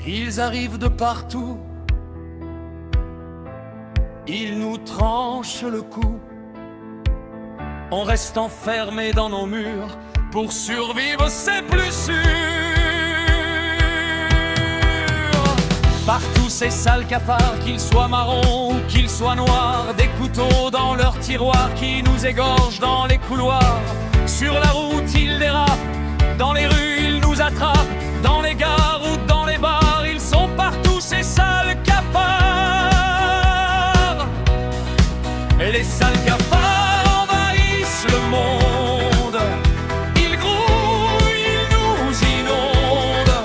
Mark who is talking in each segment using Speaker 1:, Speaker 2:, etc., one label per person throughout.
Speaker 1: Ils arrivent de partout, ils nous tranchent le cou. On reste enfermé dans nos murs, pour survivre c'est plus sûr. Partout ces sales cafards, qu'ils soient marrons ou qu'ils soient noirs, des couteaux dans leurs tiroirs qui nous égorgent dans les couloirs. Sur la route ils dérapent, dans les rues ils nous attrapent, dans les gares ou dans les bars, ils sont partout ces sales cafards. Et les sales cafards envahissent le monde, ils grouillent, ils nous inondent.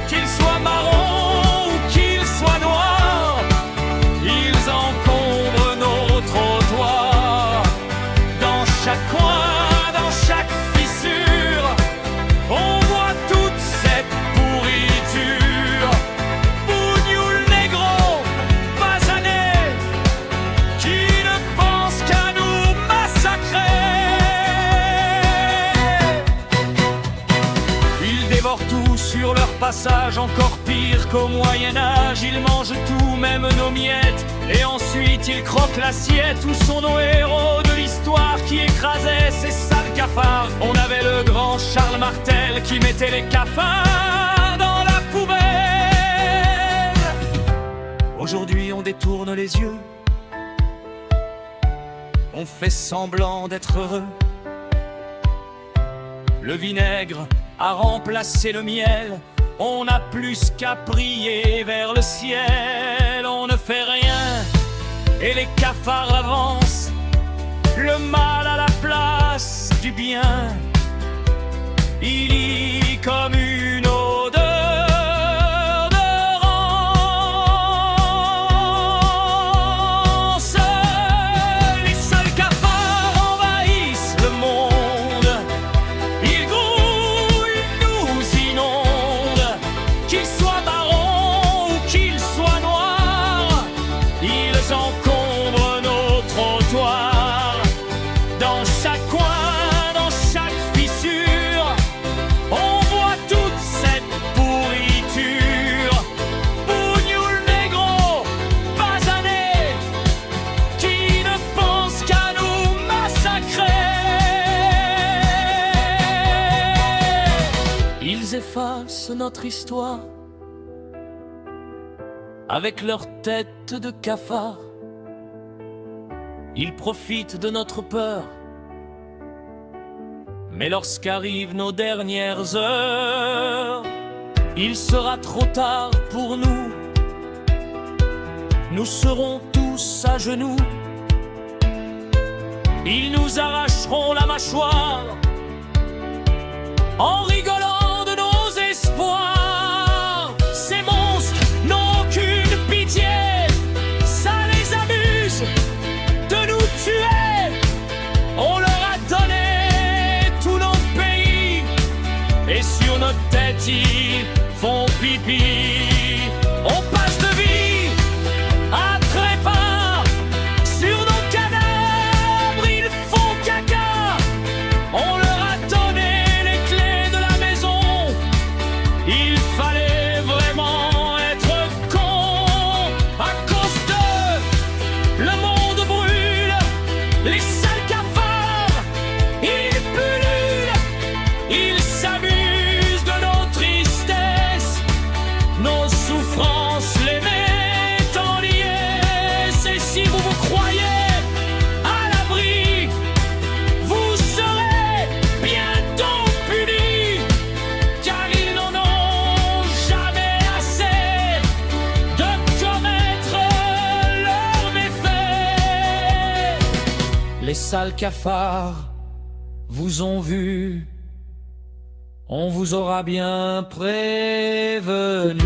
Speaker 1: Qu'ils soient marrons ou qu'ils soient noirs, ils encombrent nos trottoirs. Dans chaque coin, dans chaque fissure, on voit toute cette pourriture. Bougnoul, négro, basané, qui ne pense qu'à nous massacrer. Ils dévorent tout sur leur passage, encore pire qu'au Moyen-Âge. Ils mangent tout, même nos miettes, et ensuite ils croquent l'assiette. Où sont nos héros de l'histoire qui écrasaient ces sales cafards? On avait le grand Charles Martel qui mettait les cafards dans la poubelle. Aujourd'hui on détourne les yeux, on fait semblant d'être heureux. Le vinaigre a remplacé le miel, on n'a plus qu'à prier vers le ciel. On ne fait rien et les cafards avancent, le mal à la place du bien. Il y comme une odeur de rance. Les sales cafards envahissent le monde, ils grouillent, ils nous inondent. Qu'ils soient marrons ou qu'ils soient noirs, ils encombrent nos trottoirs. Dans chaque coin, dans chaque fissure, on voit toute cette pourriture. Bougnoul, négro, basané, qui ne pense qu'à nous massacrer. Ils effacent notre histoire avec leurs têtes de cafard. Ils profitent de notre peur, mais lorsqu'arrivent nos dernières heures, il sera trop tard pour nous. Nous serons tous à genoux, ils nous arracheront la mâchoire en rigolant de nos espoirs. Ces monstres n'ont aucune pitié, ça les amuse de nous tuer. On leur a donné tout notre pays, et sur notre tête ils font pipi. On passe de vie à trépas, sur nos cadavres ils font caca. On leur a donné les clés de la maison, il fallait vraiment être con. À cause d'eux, le monde brûle, les sales cafards, ils pullulent, ils s'amusent de nos tristesses, nos souffrances les mettent en liesse. Et si vous vous croyez à l'abri, vous serez bientôt punis, car ils n'en ont jamais assez de commettre leurs méfaits. Les sales cafards vous ont vu, on vous aura bien prévenu.